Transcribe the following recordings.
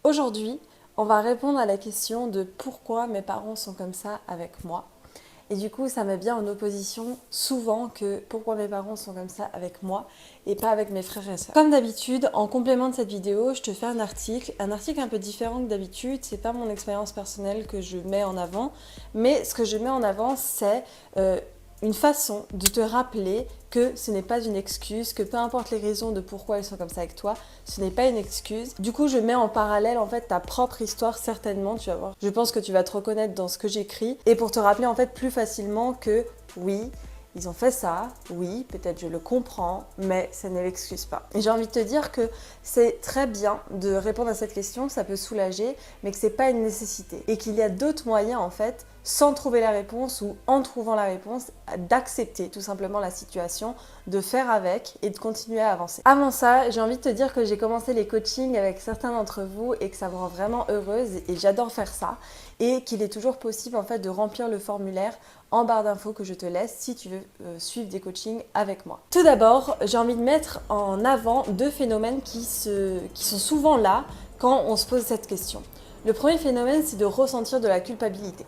Aujourd'hui, on va répondre à la question de pourquoi mes parents sont comme ça avec moi. Et du coup, ça met bien en opposition souvent que pourquoi mes parents sont comme ça avec moi et pas avec mes frères et sœurs. Comme d'habitude, en complément de cette vidéo, je te fais un article un peu différent que d'habitude. C'est pas mon expérience personnelle que je mets en avant, mais ce que je mets en avant, c'est une façon de te rappeler que ce n'est pas une excuse, que peu importe les raisons de pourquoi ils sont comme ça avec toi, ce n'est pas une excuse. Du coup, je mets en parallèle en fait ta propre histoire certainement, tu vas voir. Je pense que tu vas te reconnaître dans ce que j'écris et pour te rappeler en fait plus facilement que oui, ils ont fait ça, oui, peut-être je le comprends, mais ça ne l'excuse pas. Et j'ai envie de te dire que c'est très bien de répondre à cette question, ça peut soulager, mais que c'est pas une nécessité. Et qu'il y a d'autres moyens en fait, sans trouver la réponse ou en trouvant la réponse, d'accepter tout simplement la situation, de faire avec et de continuer à avancer. Avant ça, j'ai envie de te dire que j'ai commencé les coachings avec certains d'entre vous et que ça me rend vraiment heureuse et j'adore faire ça. Et qu'il est toujours possible en fait de remplir le formulaire en barre d'infos que je te laisse si tu veux suivre des coachings avec moi. Tout d'abord, j'ai envie de mettre en avant deux phénomènes qui sont souvent là quand on se pose cette question. Le premier phénomène, c'est de ressentir de la culpabilité.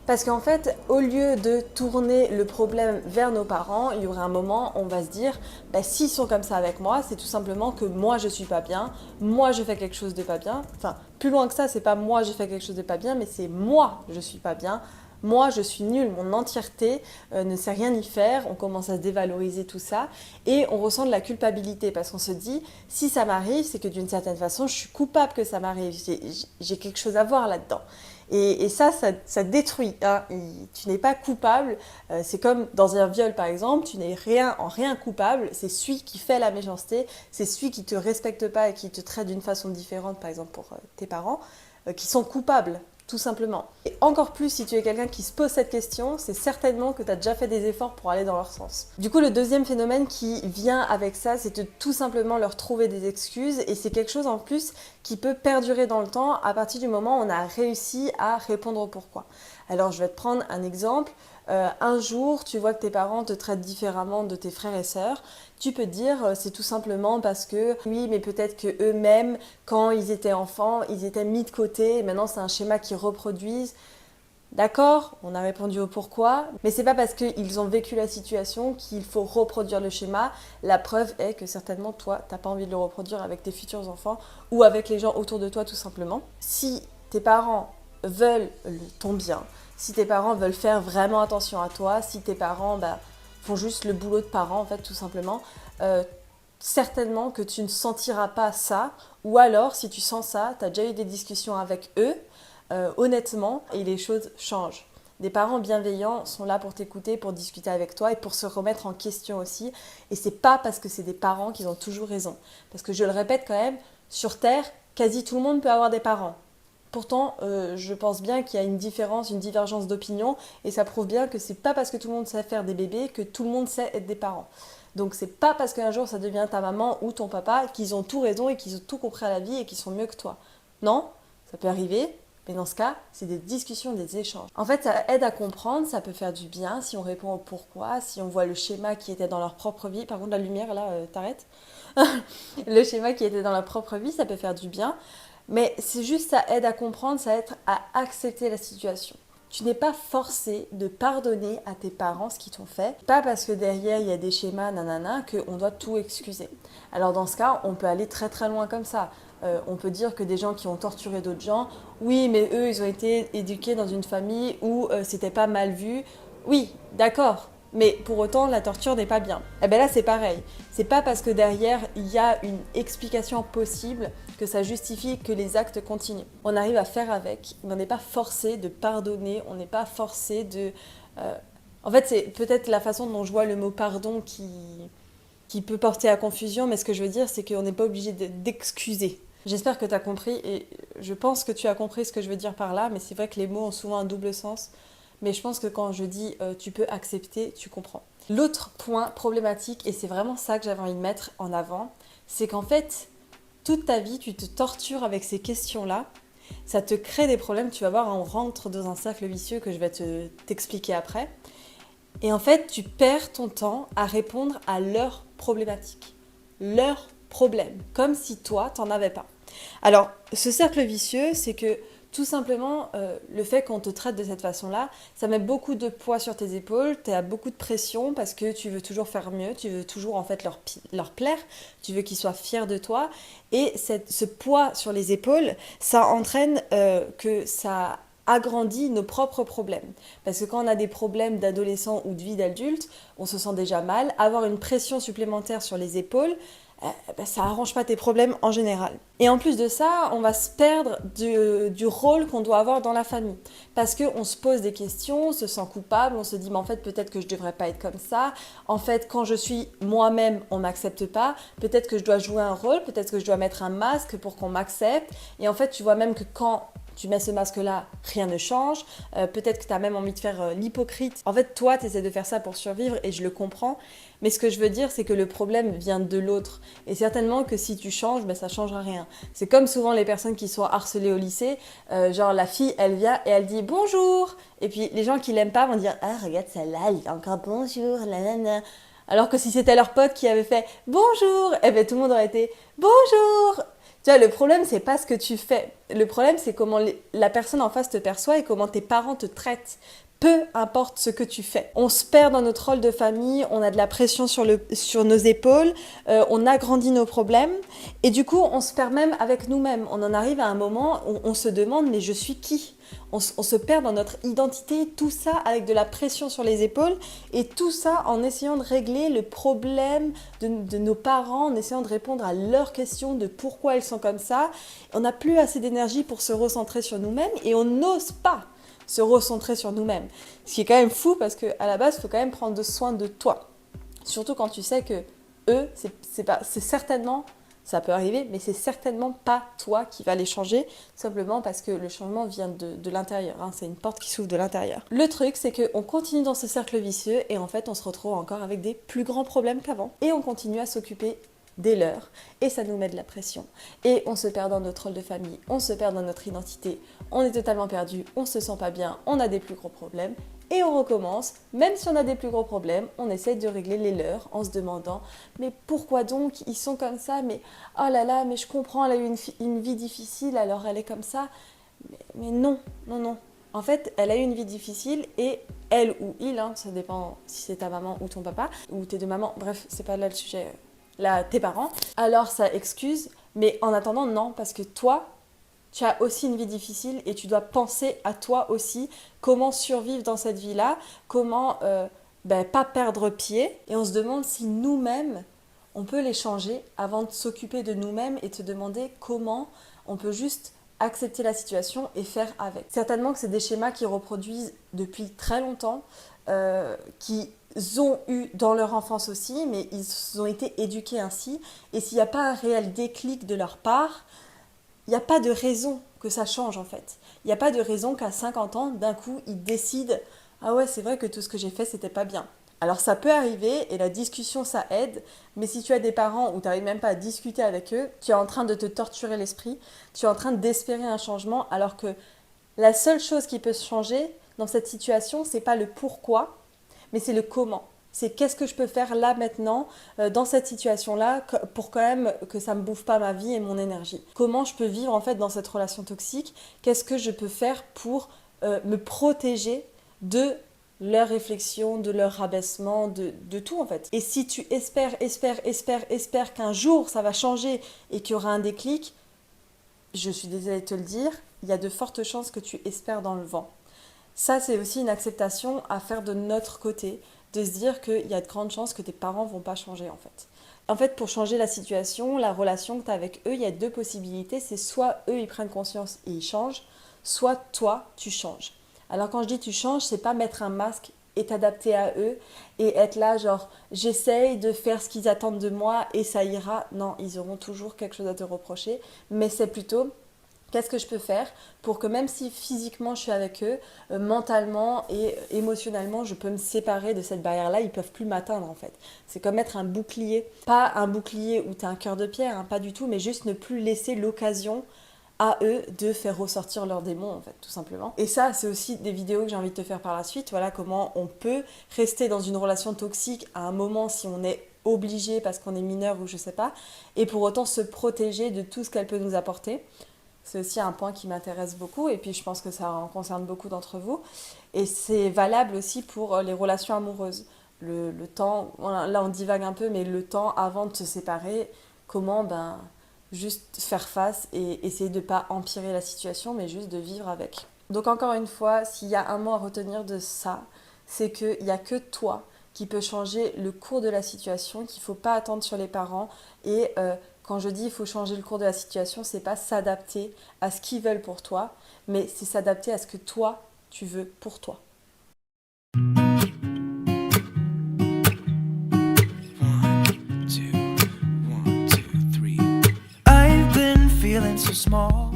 Parce qu'en fait, au lieu de tourner le problème vers nos parents, il y aurait un moment où on va se dire bah, s'ils sont comme ça avec moi, c'est tout simplement que moi je suis pas bien, moi je fais quelque chose de pas bien. Enfin, plus loin que ça, c'est pas moi je fais quelque chose de pas bien, mais c'est moi je suis pas bien. Moi, je suis nulle, mon entièreté ne sait rien y faire, on commence à se dévaloriser tout ça et on ressent de la culpabilité parce qu'on se dit, si ça m'arrive, c'est que d'une certaine façon, je suis coupable que ça m'arrive, j'ai quelque chose à voir là-dedans. Et ça détruit. Hein. Tu n'es pas coupable. C'est comme dans un viol, par exemple, tu n'es en rien coupable. C'est celui qui fait la méchanceté, c'est celui qui ne te respecte pas et qui te traite d'une façon différente, par exemple pour tes parents, qui sont coupables. Tout simplement. Et encore plus, si tu es quelqu'un qui se pose cette question, c'est certainement que tu as déjà fait des efforts pour aller dans leur sens. Du coup, le deuxième phénomène qui vient avec ça, c'est de tout simplement leur trouver des excuses et c'est quelque chose en plus qui peut perdurer dans le temps à partir du moment où on a réussi à répondre au pourquoi. Alors, je vais te prendre un exemple. Un jour, tu vois que tes parents te traitent différemment de tes frères et sœurs. Tu peux te dire, c'est tout simplement parce que, oui, mais peut-être que eux-mêmes, quand ils étaient enfants, ils étaient mis de côté. Et maintenant, c'est un schéma qu'ils reproduisent. D'accord, on a répondu au pourquoi, mais c'est pas parce qu'ils ont vécu la situation qu'il faut reproduire le schéma. La preuve est que certainement, toi, t'as pas envie de le reproduire avec tes futurs enfants ou avec les gens autour de toi, tout simplement. Si tes parents veulent ton bien, si tes parents veulent faire vraiment attention à toi, si tes parents font juste le boulot de parents, en fait, tout simplement, certainement que tu ne sentiras pas ça, ou alors, si tu sens ça, tu as déjà eu des discussions avec eux, honnêtement, et les choses changent. Des parents bienveillants sont là pour t'écouter, pour discuter avec toi et pour se remettre en question aussi. Et c'est pas parce que c'est des parents qu'ils ont toujours raison. Parce que je le répète quand même, sur Terre, quasi tout le monde peut avoir des parents. Pourtant, je pense bien qu'il y a une différence, une divergence d'opinion, et ça prouve bien que c'est pas parce que tout le monde sait faire des bébés que tout le monde sait être des parents. Donc c'est pas parce qu'un jour ça devient ta maman ou ton papa qu'ils ont tout raison et qu'ils ont tout compris à la vie et qu'ils sont mieux que toi. Non, ça peut arriver, mais dans ce cas, c'est des discussions, des échanges. En fait, ça aide à comprendre, ça peut faire du bien si on répond au pourquoi, si on voit le schéma qui était dans leur propre vie. Par contre, la lumière là, t'arrêtes. Le schéma qui était dans leur propre vie, ça peut faire du bien. Mais c'est juste, ça aide à comprendre, ça aide à accepter la situation. Tu n'es pas forcé de pardonner à tes parents ce qu'ils t'ont fait. Pas parce que derrière il y a des schémas, nanana, qu'on doit tout excuser. Alors dans ce cas, on peut aller très très loin comme ça. On peut dire que des gens qui ont torturé d'autres gens, oui, mais eux, ils ont été éduqués dans une famille où c'était pas mal vu. Oui, d'accord. Mais pour autant, la torture n'est pas bien. Et bien là, c'est pareil. C'est pas parce que derrière, il y a une explication possible que ça justifie que les actes continuent. On arrive à faire avec, mais on n'est pas forcé de pardonner, on n'est pas forcé de... En fait, c'est peut-être la façon dont je vois le mot pardon qui peut porter à confusion, mais ce que je veux dire, c'est qu'on n'est pas obligé d'excuser. J'espère que tu as compris, et je pense que tu as compris ce que je veux dire par là, mais c'est vrai que les mots ont souvent un double sens. Mais je pense que quand je dis tu peux accepter, tu comprends. L'autre point problématique, et c'est vraiment ça que j'avais envie de mettre en avant, c'est qu'en fait, toute ta vie, tu te tortures avec ces questions-là. Ça te crée des problèmes, tu vas voir, on rentre dans un cercle vicieux que je vais t'expliquer après. Et en fait, tu perds ton temps à répondre à leurs problématiques, leurs problèmes, comme si toi, t'en avais pas. Alors, ce cercle vicieux, c'est que tout simplement, le fait qu'on te traite de cette façon-là, ça met beaucoup de poids sur tes épaules, tu as beaucoup de pression parce que tu veux toujours faire mieux, tu veux toujours en fait leur plaire, tu veux qu'ils soient fiers de toi. Et ce poids sur les épaules, ça entraîne que ça agrandit nos propres problèmes. Parce que quand on a des problèmes d'adolescent ou de vie d'adulte, on se sent déjà mal. Avoir une pression supplémentaire sur les épaules, ça arrange pas tes problèmes en général. Et en plus de ça, on va se perdre du rôle qu'on doit avoir dans la famille. Parce qu'on se pose des questions, on se sent coupable, on se dit mais en fait peut-être que je devrais pas être comme ça. En fait quand je suis moi-même, on m'accepte pas. Peut-être que je dois jouer un rôle, peut-être que je dois mettre un masque pour qu'on m'accepte. Et en fait tu vois même que quand tu mets ce masque-là, rien ne change. Peut-être que tu as même envie de faire l'hypocrite. En fait, toi, tu essaies de faire ça pour survivre et je le comprends. Mais ce que je veux dire, c'est que le problème vient de l'autre. Et certainement que si tu changes, ça ne changera rien. C'est comme souvent les personnes qui sont harcelées au lycée. Genre, la fille, elle vient et elle dit bonjour. Et puis, les gens qui l'aiment pas vont dire ah, regarde celle-là, elle dit encore bonjour, nanana. Alors que si c'était leur pote qui avait fait bonjour, tout le monde aurait été bonjour. Tu vois, le problème, c'est pas ce que tu fais. Le problème, c'est comment la personne en face te perçoit et comment tes parents te traitent. Peu importe ce que tu fais. On se perd dans notre rôle de famille, on a de la pression sur nos épaules, on agrandit nos problèmes et du coup, on se perd même avec nous-mêmes. On en arrive à un moment où on se demande mais je suis qui ? On se perd dans notre identité, tout ça avec de la pression sur les épaules et tout ça en essayant de régler le problème de nos parents, en essayant de répondre à leurs questions de pourquoi ils sont comme ça. On n'a plus assez d'énergie pour se recentrer sur nous-mêmes et on n'ose pas se recentrer sur nous-mêmes. Ce qui est quand même fou parce qu'à la base, il faut quand même prendre soin de toi. Surtout quand tu sais que eux, c'est certainement... Ça peut arriver, mais c'est certainement pas toi qui va les changer, simplement parce que le changement vient de l'intérieur. C'est une porte qui s'ouvre de l'intérieur. Le truc, c'est qu'on continue dans ce cercle vicieux et en fait, on se retrouve encore avec des plus grands problèmes qu'avant. Et on continue à s'occuper des leurs et ça nous met de la pression. Et on se perd dans notre rôle de famille, on se perd dans notre identité, on est totalement perdu, on se sent pas bien, on a des plus gros problèmes. Et on recommence, même si on a des plus gros problèmes, on essaie de régler les leurs en se demandant mais pourquoi donc ils sont comme ça, mais oh là là, mais je comprends, elle a eu une vie difficile, alors elle est comme ça. Mais non, non, non. En fait, elle a eu une vie difficile et elle ou il, ça dépend si c'est ta maman ou ton papa, ou tes deux mamans, bref, c'est pas là le sujet, là, tes parents. Alors ça excuse, mais en attendant, non, parce que toi, tu as aussi une vie difficile et tu dois penser à toi aussi, comment survivre dans cette vie-là, comment pas perdre pied. Et on se demande si nous-mêmes, on peut les changer avant de s'occuper de nous-mêmes et de se demander comment on peut juste accepter la situation et faire avec. Certainement que c'est des schémas qui reproduisent depuis très longtemps, qui ont eu dans leur enfance aussi, mais ils ont été éduqués ainsi. Et s'il n'y a pas un réel déclic de leur part, il n'y a pas de raison que ça change en fait. Il n'y a pas de raison qu'à 50 ans, d'un coup, ils décident « Ah ouais, c'est vrai que tout ce que j'ai fait, c'était pas bien ». Alors ça peut arriver et la discussion, ça aide. Mais si tu as des parents où tu n'arrives même pas à discuter avec eux, tu es en train de te torturer l'esprit, tu es en train d'espérer un changement alors que la seule chose qui peut se changer dans cette situation, c'est pas le pourquoi, mais c'est le comment. C'est qu'est-ce que je peux faire là maintenant dans cette situation-là pour quand même que ça me bouffe pas ma vie et mon énergie. Comment je peux vivre en fait dans cette relation toxique? Qu'est-ce que je peux faire pour me protéger de leur réflexion, de leur rabaissement, de tout en fait. Et si tu espères qu'un jour ça va changer et qu'il y aura un déclic, je suis désolée de te le dire, il y a de fortes chances que tu espères dans le vent. Ça, c'est aussi une acceptation à faire de notre côté, de se dire qu'il y a de grandes chances que tes parents ne vont pas changer en fait. En fait, pour changer la situation, la relation que tu as avec eux, il y a deux possibilités. C'est soit eux, ils prennent conscience et ils changent, soit toi, tu changes. Alors quand je dis tu changes, c'est pas mettre un masque et t'adapter à eux et être là genre j'essaye de faire ce qu'ils attendent de moi et ça ira. Non, ils auront toujours quelque chose à te reprocher, mais c'est plutôt qu'est-ce que je peux faire pour que même si physiquement je suis avec eux, mentalement et émotionnellement, je peux me séparer de cette barrière-là, ils ne peuvent plus m'atteindre en fait. C'est comme mettre un bouclier, pas un bouclier où tu as un cœur de pierre, pas du tout, mais juste ne plus laisser l'occasion à eux de faire ressortir leurs démons en fait, tout simplement. Et ça, c'est aussi des vidéos que j'ai envie de te faire par la suite, voilà comment on peut rester dans une relation toxique à un moment si on est obligé parce qu'on est mineur ou je sais pas, et pour autant se protéger de tout ce qu'elle peut nous apporter. C'est aussi un point qui m'intéresse beaucoup et puis je pense que ça en concerne beaucoup d'entre vous. Et c'est valable aussi pour les relations amoureuses. Le temps, là on divague un peu, mais le temps avant de se séparer, comment juste faire face et essayer de ne pas empirer la situation, mais juste de vivre avec. Donc encore une fois, s'il y a un mot à retenir de ça, c'est qu'il n'y a que toi qui peut changer le cours de la situation, qu'il ne faut pas attendre sur les parents. Et quand je dis il faut changer le cours de la situation, c'est pas s'adapter à ce qu'ils veulent pour toi, mais c'est s'adapter à ce que toi, tu veux pour toi. I've been feeling so small.